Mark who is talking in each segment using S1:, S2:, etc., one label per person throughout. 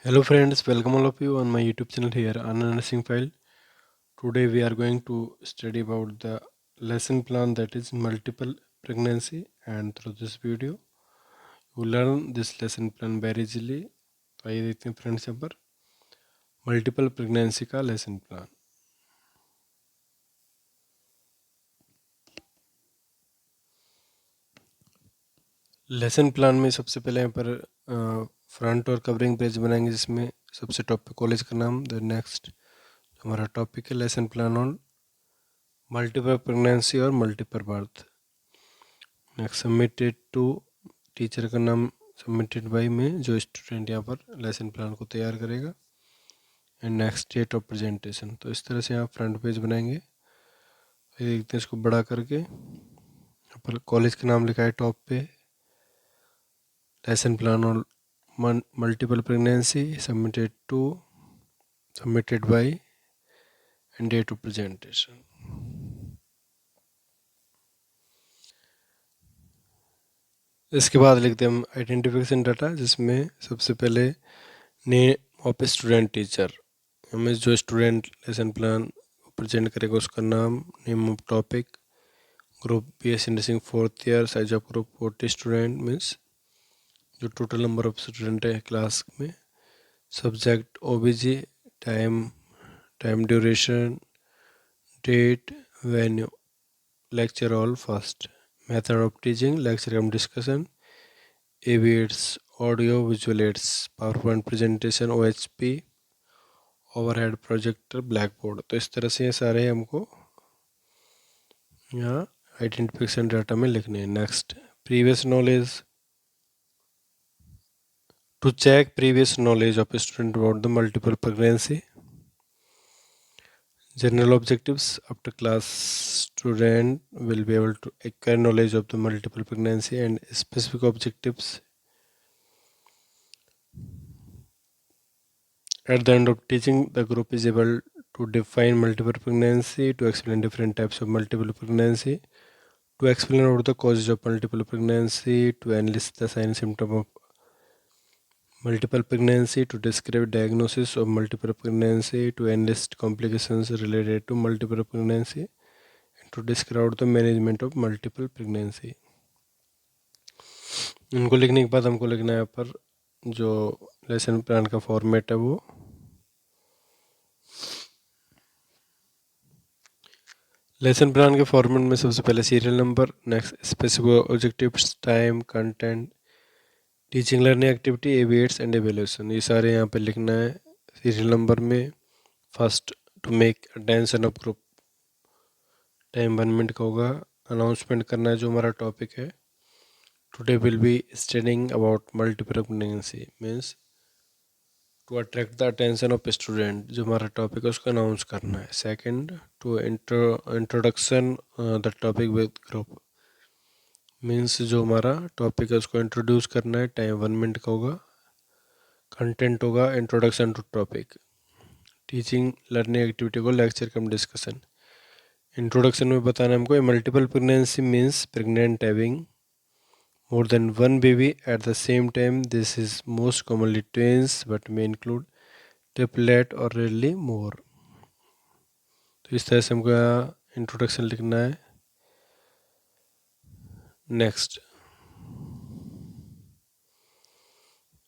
S1: Hello friends, welcome all of you on my YouTube channel here on Nursing File. Today we are going to study about the lesson plan that is multiple pregnancy, and through this video you learn this lesson plan very easily. तो आइए देखते हैं friends यहाँ पर multiple pregnancy का lesson plan. Lesson plan में सबसे पहले यहाँ पर फ्रंट और कवरिंग पेज बनाएंगे जिसमें सबसे टॉप पे कॉलेज का नाम, द नेक्स्ट हमारा टॉपिक है lesson plan on multiple pregnancy और multiple birth. Next submitted to teacher का नाम सबमिटेड बाय में, जो स्टूडेंट यहाँ पर लेसन प्लान को तैयार करेगा। And next date of presentation. तो इस तरह से यहाँ फ्रंट पेज बनाएंगे। फिर देखते हैं इसको बड़ा करके, यहाँ पर कॉलेज का नाम लिखा है टॉप पे, लेसन प्लान और multiple pregnancy submitted by and date of presentation. इसके बाद लिखते हैं हम आइडेंटिफिकेशन डाटा, जिसमें सबसे पहले नेम ऑफ स्टूडेंट टीचर, हमें जो स्टूडेंट लेसन प्लान प्रेजेंट करेगा उसका नाम, name of topic, group BSc nursing 4th year, size of group 40 student, means जो टोटल नंबर ऑफ स्टूडेंट है क्लास में, subject OBG, time duration, date, venue, lecture all first, method of teaching, lecture cum discussion, aids, audio visual aids, power point presentation, OHP, overhead projector, black board. तो इस तरह से ये सारे हमको यहाँ आइडेंटिफिकेशन डाटा में लिखने हैं। Next previous knowledge, to check previous knowledge of student about the multiple pregnancy. General objectives, after class student will be able to acquire knowledge of the multiple pregnancy, and specific objectives, at the end of teaching the group is able to define multiple pregnancy, to explain different types of multiple pregnancy, to explain about the causes of multiple pregnancy, to enlist the sign and symptom of multiple pregnancy, to describe diagnosis of multiple pregnancy, to enlist complications related to multiple pregnancy, and to describe the management of multiple pregnancy। इनको लिखने के बाद हमको लिखना है यहाँ पर जो लेसन प्लान का फॉर्मेट है वो लेसन प्लान के फॉर्मेट में सबसे पहले serial number, next specific objectives, time, content, teaching learning activity, AV aids and evaluation, ये सारे यहाँ पे लिखना है सीरियल नंबर में। First, to make attention of group, time 1 minute का होगा। अनाउंसमेंट करना है जो हमारा टॉपिक है, today will be studying about multiple pregnancy, means to attract the attention of student, जो हमारा टॉपिक है उसको अनाउंस करना है। Second, to introduction the topic with group, means जो हमारा टॉपिक है उसको इंट्रोड्यूस करना है, टाइम 1 मिनट का होगा। कंटेंट होगा introduction to topic, teaching learning activity को लेक्चर कम डिस्कशन। इंट्रोडक्शन में बताना हमको multiple pregnancy means pregnant having more than one baby at the same time. This is most commonly twins but may include triplet or rarely more। तो इस तरह से हमको यहाँ इंट्रोडक्शन लिखना है। नेक्स्ट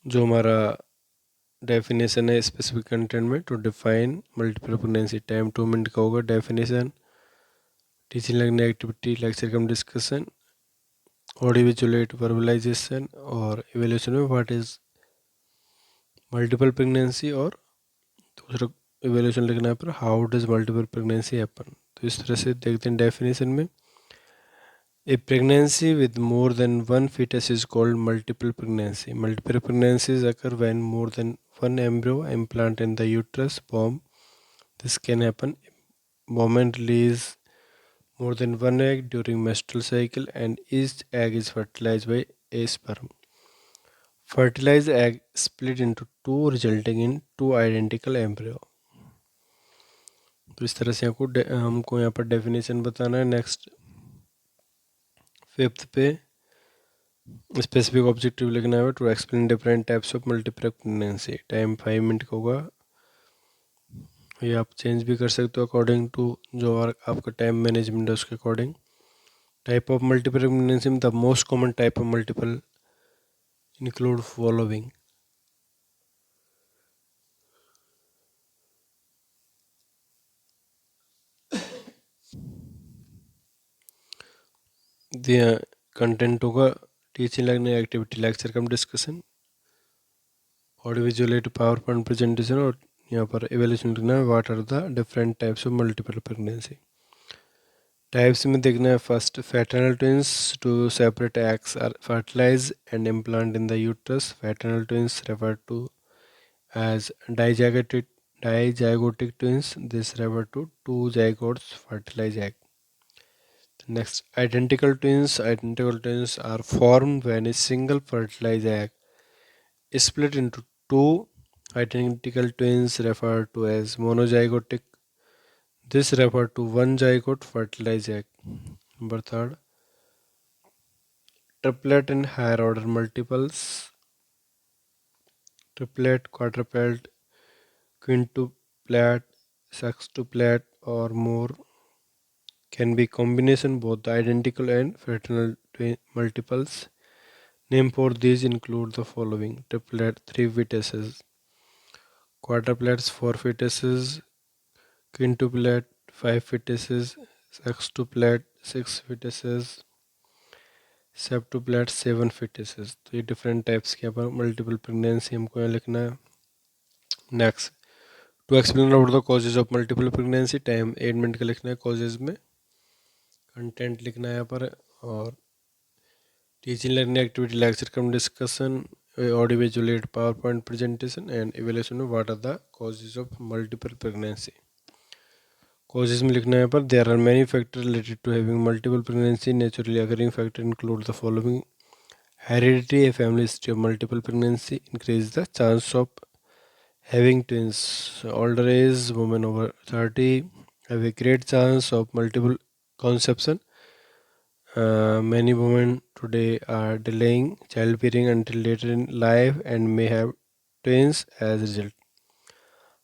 S1: जो हमारा डेफिनेशन है स्पेसिफिक कंटेंट में, to define multiple pregnancy, time 2 minute का होगा। Definition, teaching learning activity, lecture cum discussion, audio visual verbalization, और इवेल्यूशन में व्हाट इज मल्टीपल प्रेगनेंसी, और दूसरा इवेल्यूशन लिखना है पर how does multiple pregnancy happen. तो इस तरह से देखते हैं डेफिनेशन में, a pregnancy with more than one fetus is called multiple pregnancy. Multiple pregnancies occur when more than one embryo implant in the uterus form. This can happen women release more than one egg during menstrual cycle and each egg is fertilized by a sperm. Fertilized egg split into two resulting in two identical embryo। तो इस तरह से हमको यहाँ पर definition बताना है। Next fifth पे, स्पेसिफिक ऑब्जेक्टिव लिखना है to explain different types of multiple pregnancy. Time 5 minute का होगा, ये आप चेंज भी कर सकते हो अकॉर्डिंग टू जो आपका टाइम मैनेजमेंट है उसके according. Type of multiple pregnancy में the most common type of multiple include following. दिया कंटेंट होगा teaching learning activity, lecture cum discussion, audio visual power point presentation, और यहाँ पर एवेल्यूशन लिखना है what are the different types of multiple pregnancy. Types में देखना है first fraternal twins, two separate eggs are fertilize and implant in the uterus. Fraternal twins refer to as dizygotic twins. This refer to two zygotes fertilize egg. Next, identical twins. Identical twins are formed when a single fertilized egg is split into two. Identical twins referred to as monozygotic. This refer to one zygote fertilized egg. Number third, triplet and higher order multiples. Triplet, quadruplet, quintuplet, sextuplet, or more can be combination both the identical and fraternal multiples. Name for these include the following: triplet 3 fetuses, quadruplets 4 fetuses, quintuplet 5 fetuses, sextuplet 6 fetuses, septuplet 7 fetuses। तो ये different types के यहाँ पर multiple pregnancy हमको यहाँ लिखना है। Next, to explain about the causes of multiple pregnancy, time 8 minute का लिखना है। कॉजेज में कंटेंट लिखना है यहाँ पर, और teaching learning activity, lecture cum discussion, audio visual power point presentation, and evaluation of what are the causes of multiple pregnancy. Causes में लिखना है यहाँ पर there are many factor related to having multiple pregnancy. Naturally occurring factor include the following: heredity, a family history of multiple pregnancy increase the chance of having twins. Older age, women over 30 have a great chance of multiple conception. Many women today are delaying childbearing until later in life and may have twins as a result.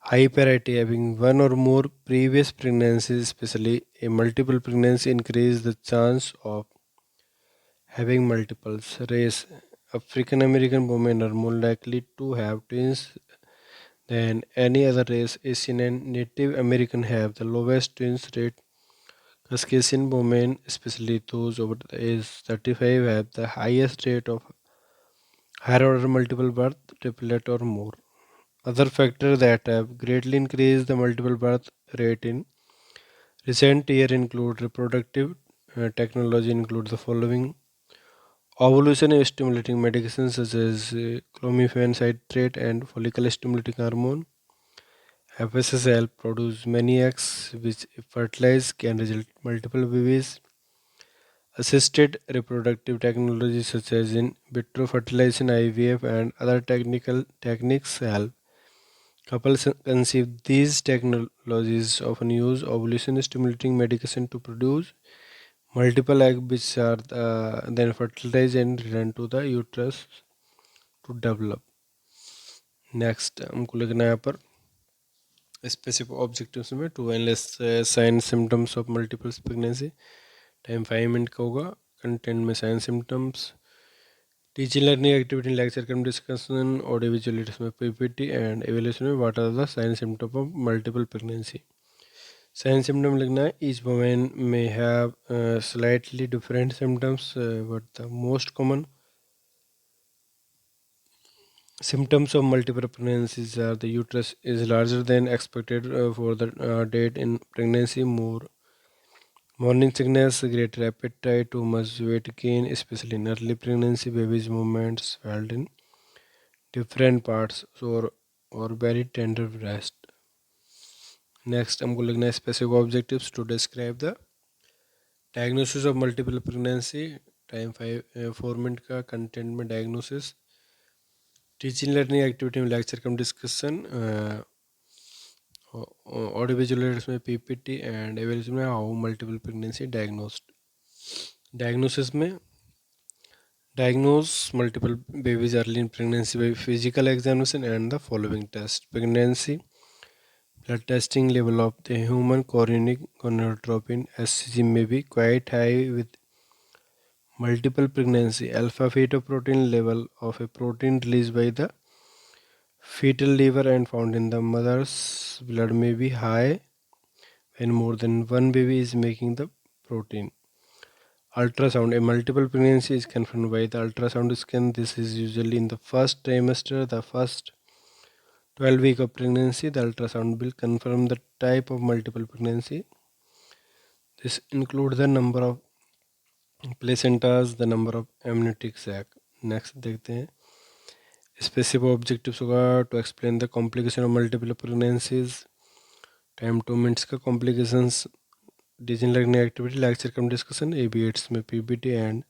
S1: High parity, having one or more previous pregnancies, especially a multiple pregnancy, increase the chance of having multiples. Race, African American women are more likely to have twins than any other race. Asian and Native American have the lowest twins rate. Caucasian women, especially those over the age 35, have the highest rate of higher order multiple birth, triplet or more. Other factors that have greatly increased the multiple birth rate in recent years include reproductive technology, include the following: ovulation stimulating medications such as clomiphene citrate and follicle stimulating hormone. FSS help produce many eggs which, if fertilized, can result multiple babies. Assisted reproductive technology such as in vitro fertilization, IVF, and other technical techniques help couples conceive. These technologies often use ovulation stimulating medication to produce multiple eggs which are then fertilized and return to the uterus to develop. Next हमको लिखना है यहाँ पर specific objectives में to analyse sign symptoms of multiple pregnancy. Time 5 minute का होगा। Content में sign symptoms, teaching learning activity, lecture cum discussion, audio visual में पीपीटी, एंड एवेल्यूशन में what are the sign symptom of multiple pregnancy. Sign symptom लिखना है each women में have slightly different symptoms but the most common symptoms of multiple pregnancies are the uterus is larger than expected for the date in pregnancy, more morning sickness, greater appetite, too much weight gain, especially in early pregnancy, baby's movements felt in different parts or very tender breast. Next, I'm going to specific objectives to describe the diagnosis of multiple pregnancy. Time 4 minute का content में diagnosis, teaching learning activity में lecture cum discussion, audio visual में PPT, and evaluation में how multiple pregnancy diagnosed. Diagnosis में Diagnose multiple babies early in pregnancy by physical examination and the following test. Pregnancy blood testing level of the human chorionic gonadotropin (HCG) may be quite high with multiple pregnancy. Alpha fetoprotein level of a protein released by the fetal liver and found in the mother's blood may be high when more than one baby is making the protein. Ultrasound. A multiple pregnancy is confirmed by the ultrasound scan. This is usually in the first trimester, the first 12 week of pregnancy. The ultrasound will confirm the type of multiple pregnancy. This includes the number of placentas, the number of amniotic sac. Next देखते हैं specific objectives होगा to explain the complication of multiple pregnancies. Time 2 minutes का complications teaching learning activity lecture cum discussion ABATS में PPT and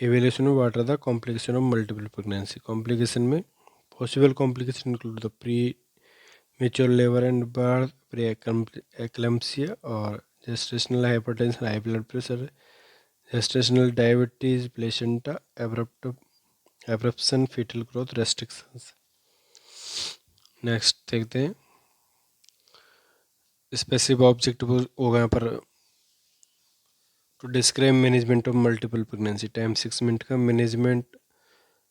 S1: evaluation में what are the complication of multiple pregnancy. Complication में possible complication include the premature labor and birth, preeclampsia or gestational hypertension, high blood pressure, gestational diabetes, placenta abruption, fetal growth restrictions. Next देखते हैं specific objective होगा यहाँ पर to describe management of multiple pregnancy. Time 6 minute का. Management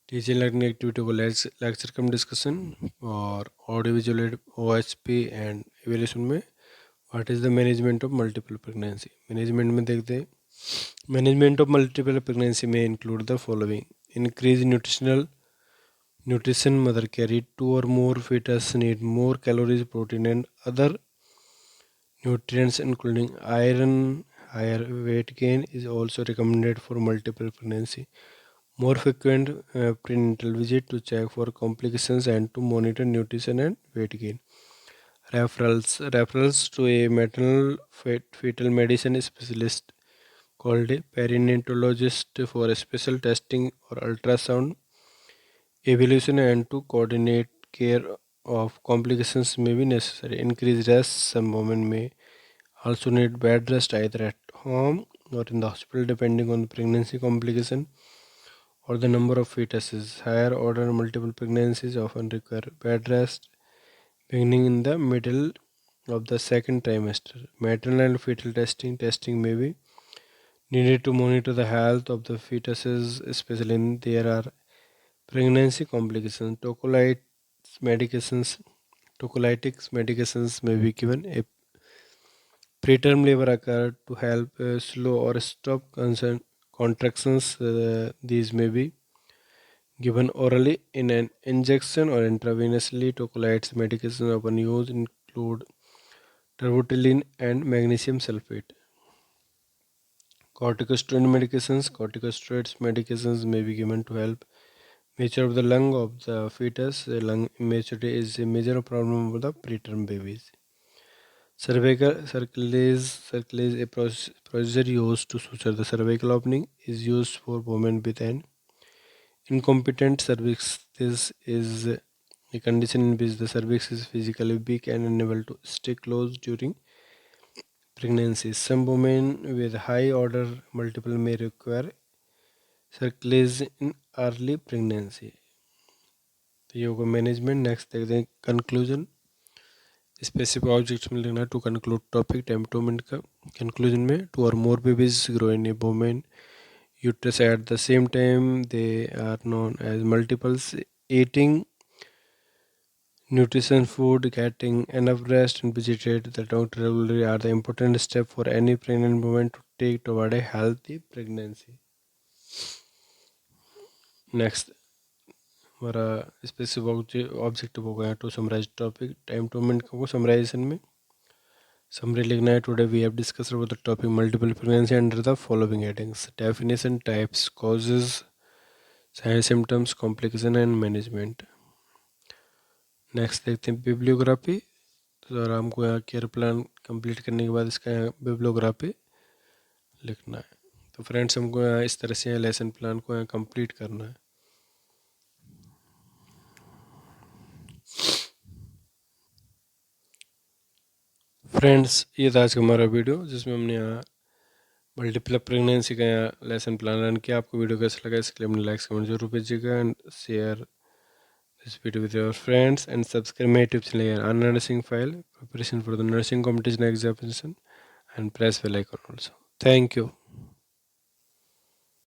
S1: teaching learning activity को lecture cum discussion और audio visual OHP and evaluation में what is the management of multiple pregnancy. Management में देखते हैं मैनेजमेंट ऑफ मल्टीपल प्रेगनेंसी में include the following. Increase nutrition. Mother carried 2 or more fetus need more calories, protein and other nutrients including iron. Higher weight gain is also recommended for multiple pregnancy. More frequent prenatal visit to check for complications and to monitor nutrition and weight gain. Referrals to a maternal fetal medicine specialist called a perinatologist for special testing or ultrasound evaluation and to coordinate care of complications may be necessary. Increased rest. Some women may also need bed rest either at home or in the hospital depending on the pregnancy complication or the number of fetuses. Higher order multiple pregnancies often require bed rest beginning in the middle of the second trimester. Maternal and fetal testing may be needed to monitor the health of the fetuses, especially when there are pregnancy complications. Tocolytics medications may be given. A preterm labor occur to help slow or stop contractions. These may be given orally in an injection or intravenously. Tocolytes medications often used include terbutaline and magnesium sulfate. Corticosteroids medications may be given to help mature of the lung of the fetus. Lung immaturity is a major problem for the preterm babies. Cervical circlage, a procedure used to suture the cervical opening, is used for women with an incompetent cervix. This is a condition in which the cervix is physically weak and unable to stay closed during pregnancy. Some women with high order multiple may require circlage in early pregnancy. तो ये होगा management. Next देखते हैं conclusion. Specific object में लिखना to conclude topic. Time 2 minute का. Conclusion में 2 or more babies grow in a woman uterus at the same time. They are known as multiples. Eating nutrition food, getting enough rest and visited the doctor regularly are the important step for any pregnant woman to take toward a healthy pregnancy. Next हमारा specific objective हो गया to summarize topic. Time 2 minute को summarization में summary लिखना है. Today we have discussed about the topic multiple pregnancy under the following headings. Definition, types, causes, sign symptoms, complication and management. Next देखते हैं bibliography. तो और हमको यहाँ केयर प्लान कंप्लीट करने के बाद इसका यहाँ बिब्लियोग्राफी लिखना है. तो फ्रेंड्स हमको यहाँ इस तरह से लेसन प्लान को यहाँ कंप्लीट करना है. फ्रेंड्स ये था आज का हमारा वीडियो जिसमें हमने यहाँ मल्टीपल प्रेगनेंसी का यहाँ लेसन प्लान रन किया। आपको वीडियो कैसा लगा इसके लिए अपने लाइक्स कमेंट जरूर भेजिएगा and share this video with your friends and subscribe my YouTube channel here on nursing file preparation for the nursing competition examination and press bell icon also. Thank you.